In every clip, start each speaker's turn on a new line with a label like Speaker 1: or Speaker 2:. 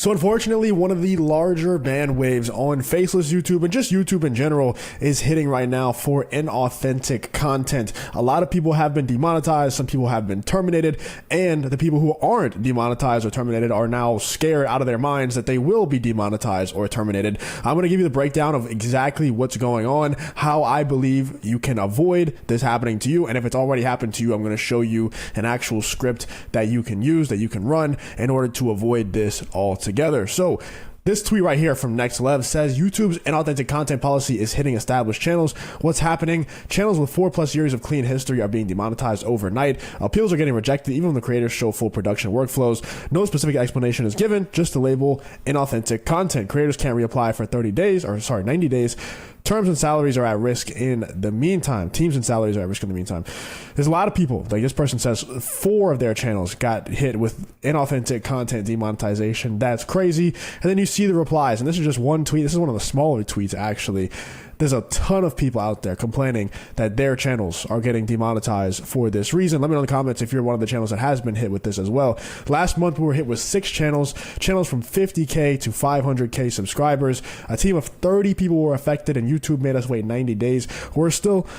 Speaker 1: So unfortunately, one of the larger ban waves on faceless YouTube and just YouTube in general is hitting right now for inauthentic content. A lot of people have been demonetized, some people have been terminated, and the people who aren't demonetized or terminated are now scared out of their minds that they will be demonetized or terminated. I'm going to give you the breakdown of exactly what's going on, how I believe you can avoid this happening to you, and if it's already happened to you, I'm going to show you an actual script that you can use, that you can run in order to avoid this altogether. So this tweet right here from Next Lev says YouTube's inauthentic content policy is hitting established channels. What's happening? Channels with 4+ years of clean history are being demonetized overnight. Appeals are getting rejected even when the creators show full production workflows. No specific explanation is given, just the label inauthentic content. Creators can't reapply for 90 days. Terms and salaries are at risk in the meantime. Teams and salaries are at risk in the meantime. There's a lot of people, like this person says, 4 of their channels got hit with inauthentic content demonetization. That's crazy. And then you see the replies, and this is just one tweet. This is one of the smaller tweets, actually. There's a ton of people out there complaining that their channels are getting demonetized for this reason. Let me know in the comments if you're one of the channels that has been hit with this as well. Last month, we were hit with 6 channels from 50K to 500K subscribers. A team of 30 people were affected, and YouTube made us wait 90 days.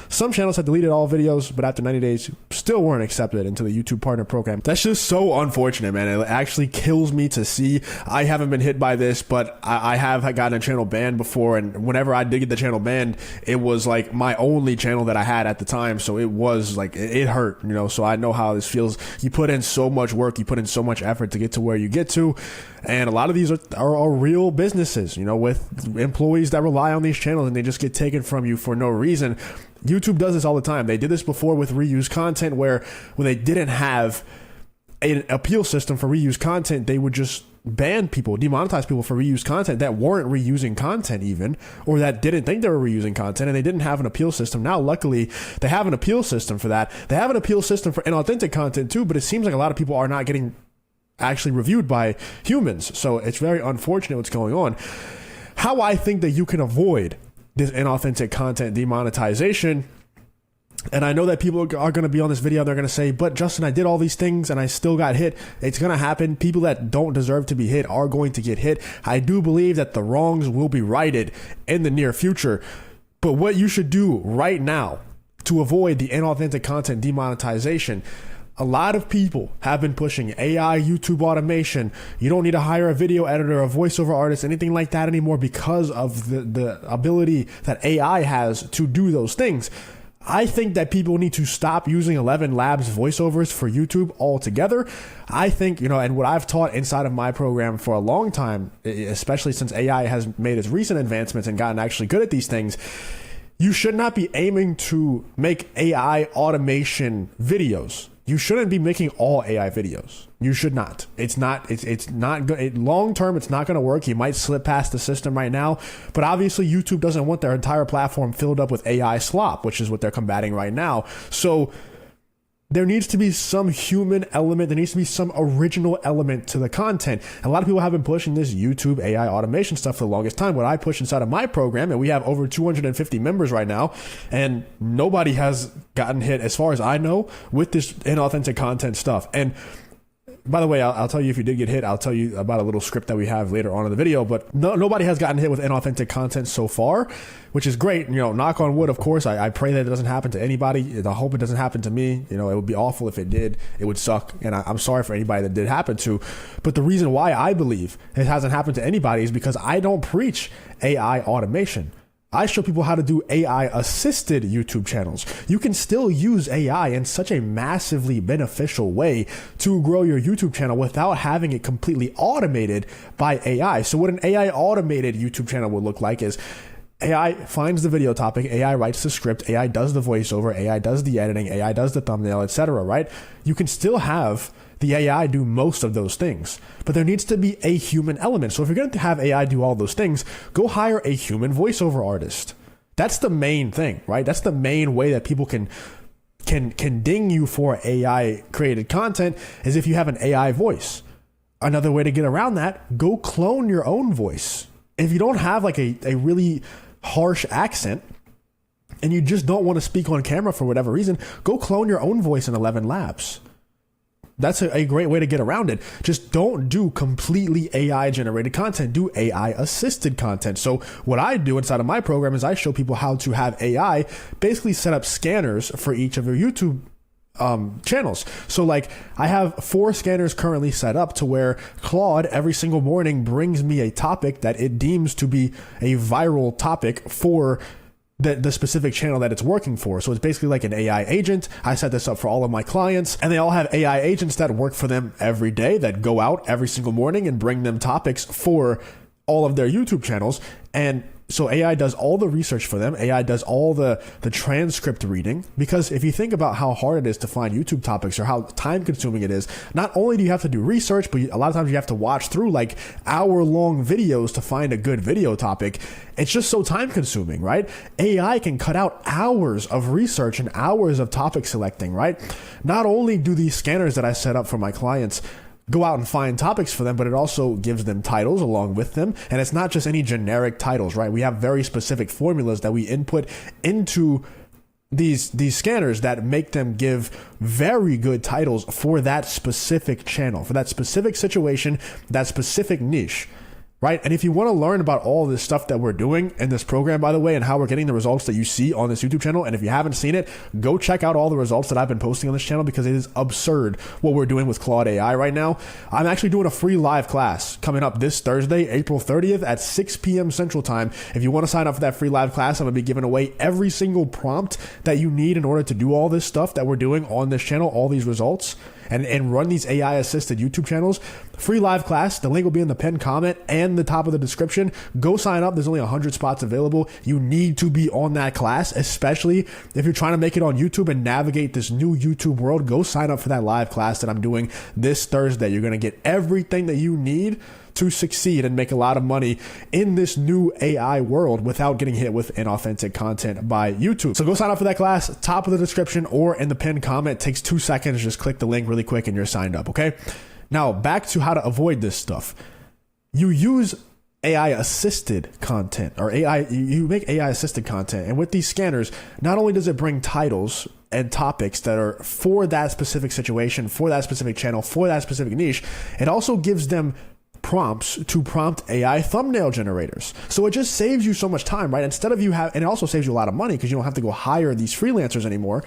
Speaker 1: Some channels had deleted all videos, but after 90 days, still weren't accepted into the YouTube Partner Program. That's just so unfortunate, man. It actually kills me to see. I haven't been hit by this, but I have gotten a channel banned before, and whenever I did get the channel banned, it was like my only channel that I had at the time, so it was like it hurt, you know. So I know how this feels. You put in so much work, you put in so much effort to get to where you get to, and a lot of these are real businesses, you know, with employees that rely on these channels, and they just get taken from you for no reason. YouTube does this all the time. They did this before with reused content, where when they didn't have an appeal system for reused content, they would just ban people, demonetize people for reused content that weren't reusing content even, or that didn't think they were reusing content, and they didn't have an appeal system. Now, luckily, they have an appeal system for that. They have an appeal system for inauthentic content too, but it seems like a lot of people are not getting actually reviewed by humans. So it's very unfortunate what's going on. How I think that you can avoid this inauthentic content demonetization. And I know that people are going to be on this video. They're going to say, but Justin, I did all these things and I still got hit. It's going to happen. People that don't deserve to be hit are going to get hit. I do believe that the wrongs will be righted in the near future. But what you should do right now to avoid the inauthentic content demonetization, a lot of people have been pushing AI YouTube automation. You don't need to hire a video editor, a voiceover artist, anything like that anymore because of the ability that AI has to do those things. I think that people need to stop using 11 Labs voiceovers for YouTube altogether. I think, you know, and what I've taught inside of my program for a long time, especially since AI has made its recent advancements and gotten actually good at these things, you should not be aiming to make AI automation videos. You shouldn't be making all AI videos. You should not. It's not good. Long term, it's not going to work. You might slip past the system right now, but obviously YouTube doesn't want their entire platform filled up with AI slop, which is what they're combating right now. So there needs to be some human element. There needs to be some original element to the content. And a lot of people have been pushing this YouTube AI automation stuff for the longest time. What I push inside of my program, and we have over 250 members right now, and nobody has gotten hit, as far as I know, with this inauthentic content stuff. And by the way, I'll tell you if you did get hit, I'll tell you about a little script that we have later on in the video, but nobody has gotten hit with inauthentic content so far, which is great. You know, knock on wood, of course. I pray that it doesn't happen to anybody. I hope it doesn't happen to me. You know, it would be awful if it did. It would suck. And I'm sorry for anybody that did happen to. But the reason why I believe it hasn't happened to anybody is because I don't preach AI automation. I show people how to do AI assisted YouTube channels. You can still use AI in such a massively beneficial way to grow your YouTube channel without having it completely automated by AI. So what an AI automated YouTube channel would look like is AI finds the video topic, AI writes the script, AI does the voiceover, AI does the editing, AI does the thumbnail, etc., right? You can still have the AI do most of those things, but there needs to be a human element. So if you're going to have AI do all those things, go hire a human voiceover artist. That's the main thing, right? That's the main way that people can ding you for AI created content, is if you have an AI voice. Another way to get around that, go clone your own voice. If you don't have like a really harsh accent and you just don't want to speak on camera for whatever reason, go clone your own voice in 11 Labs. that's a great way to get around it. Just don't do completely AI generated content, do AI assisted content. So what I do inside of my program is I show people how to have AI basically set up scanners for each of your YouTube channels. So like I have 4 scanners currently set up to where Claude every single morning brings me a topic that it deems to be a viral topic for the specific channel that it's working for. So it's basically like an AI agent. I set this up for all of my clients, and they all have AI agents that work for them every day, that go out every single morning and bring them topics for all of their YouTube channels. And so AI does all the research for them. AI does all the transcript reading, because if you think about how hard it is to find YouTube topics or how time consuming it is, not only do you have to do research, but a lot of times you have to watch through like hour-long videos to find a good video topic. It's just so time consuming, right? AI can cut out hours of research and hours of topic selecting, right? Not only do these scanners that I set up for my clients go out and find topics for them, but it also gives them titles along with them. And it's not just any generic titles, right? We have very specific formulas that we input into these scanners that make them give very good titles for that specific channel, for that specific situation, that specific niche. Right? And if you want to learn about all this stuff that we're doing in this program, by the way, and how we're getting the results that you see on this YouTube channel, and if you haven't seen it, go check out all the results that I've been posting on this channel, because it is absurd what we're doing with Claude AI right now. I'm actually doing a free live class coming up this Thursday, April 30th at 6 p.m. Central Time. If you want to sign up for that free live class, I'm going to be giving away every single prompt that you need in order to do all this stuff that we're doing on this channel, all these results, and run these AI assisted YouTube channels. Free live class. The link will be in the pinned comment and the top of the description. Go sign up. There's only 100 spots available. You need to be on that class, especially if you're trying to make it on YouTube and navigate this new YouTube world. Go sign up for that live class that I'm doing this Thursday. You're going to get everything that you need to succeed and make a lot of money in this new AI world without getting hit with inauthentic content by YouTube. So go sign up for that class, top of the description or in the pinned comment. It takes 2 seconds. Just click the link really quick and you're signed up, okay? Now back to how to avoid this stuff. You use AI assisted content, or you make AI assisted content. And with these scanners, not only does it bring titles and topics that are for that specific situation, for that specific channel, for that specific niche, it also gives them prompts to prompt AI thumbnail generators. So it just saves you so much time, right? Instead of and it also saves you a lot of money because you don't have to go hire these freelancers anymore.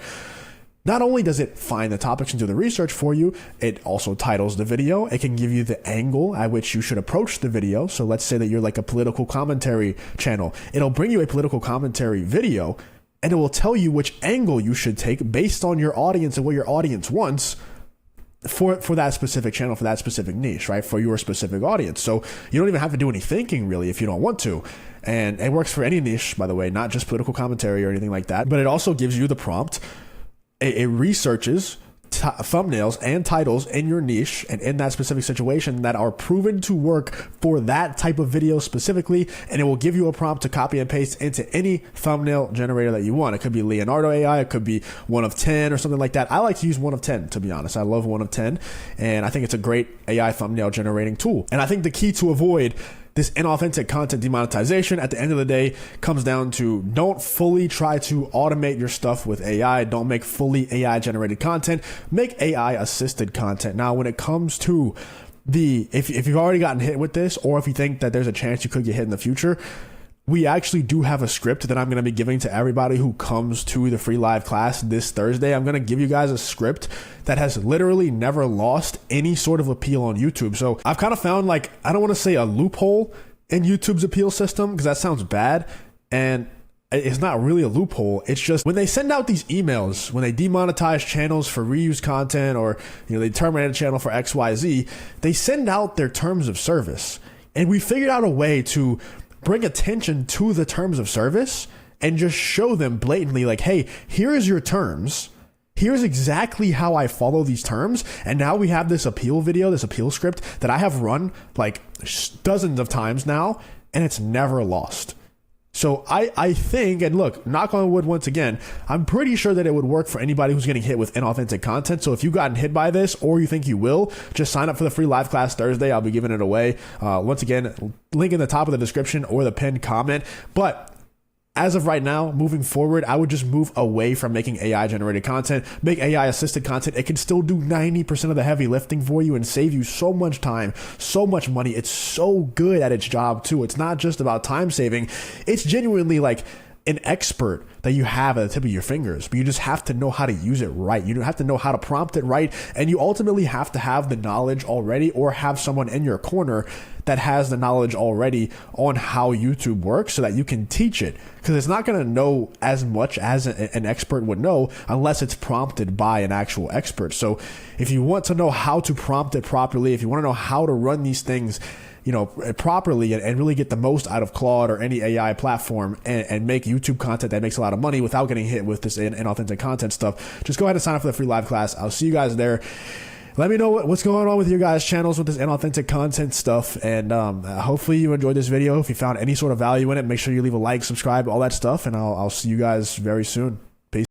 Speaker 1: Not only does it find the topics and do the research for you, it also titles the video. It can give you the angle at which you should approach the video. So let's say that you're like a political commentary channel. It'll bring you a political commentary video and it will tell you which angle you should take based on your audience and what your audience wants for that specific channel, for that specific niche, right? For your specific audience. So you don't even have to do any thinking really if you don't want to. And it works for any niche, by the way, not just political commentary or anything like that, but it also gives you the prompt. It researches thumbnails and titles in your niche and in that specific situation that are proven to work for that type of video specifically, and it will give you a prompt to copy and paste into any thumbnail generator that you want. It could be Leonardo AI, it could be 1 of 10 or something like that. I like to use 1 of 10, to be honest. I love 1 of 10, and I think it's a great AI thumbnail generating tool. And I think the key to avoid this inauthentic content demonetization at the end of the day comes down to don't fully try to automate your stuff with AI. Don't make fully AI generated content. Make AI assisted content. Now, when it comes to if you've already gotten hit with this, or if you think that there's a chance you could get hit in the future, we actually do have a script that I'm going to be giving to everybody who comes to the free live class this Thursday. I'm going to give you guys a script that has literally never lost any sort of appeal on YouTube. So I've kind of found, like, I don't want to say a loophole in YouTube's appeal system because that sounds bad. And it's not really a loophole. It's just when they send out these emails, when they demonetize channels for reuse content, or they terminate a channel for XYZ, they send out their terms of service. And we figured out a way to bring attention to the terms of service and just show them blatantly, like, hey, here's your terms. Here's exactly how I follow these terms. And now we have this appeal video, this appeal script that I have run like dozens of times now, and it's never lost. So I think, and look, knock on wood once again, I'm pretty sure that it would work for anybody who's getting hit with inauthentic content. So if you've gotten hit by this, or you think you will, just sign up for the free live class Thursday. I'll be giving it away. Once again, link in the top of the description or the pinned comment. But as of right now, moving forward, I would just move away from making AI generated content, make AI assisted content. It can still do 90% of the heavy lifting for you and save you so much time, so much money. It's so good at its job too. It's not just about time saving. It's genuinely like an expert that you have at the tip of your fingers, but you just have to know how to use it right. You have to know how to prompt it right. And you ultimately have to have the knowledge already, or have someone in your corner that has the knowledge already on how YouTube works so that you can teach it. Because it's not going to know as much as an expert would know unless it's prompted by an actual expert. So if you want to know how to prompt it properly, if you want to know how to run these things, you know, properly and really get the most out of Claude or any AI platform and make YouTube content that makes a lot of money without getting hit with this inauthentic content stuff, just go ahead and sign up for the free live class. I'll see you guys there. Let me know what's going on with your guys' channels with this inauthentic content stuff. And hopefully you enjoyed this video. If you found any sort of value in it, make sure you leave a like, subscribe, all that stuff. And I'll see you guys very soon.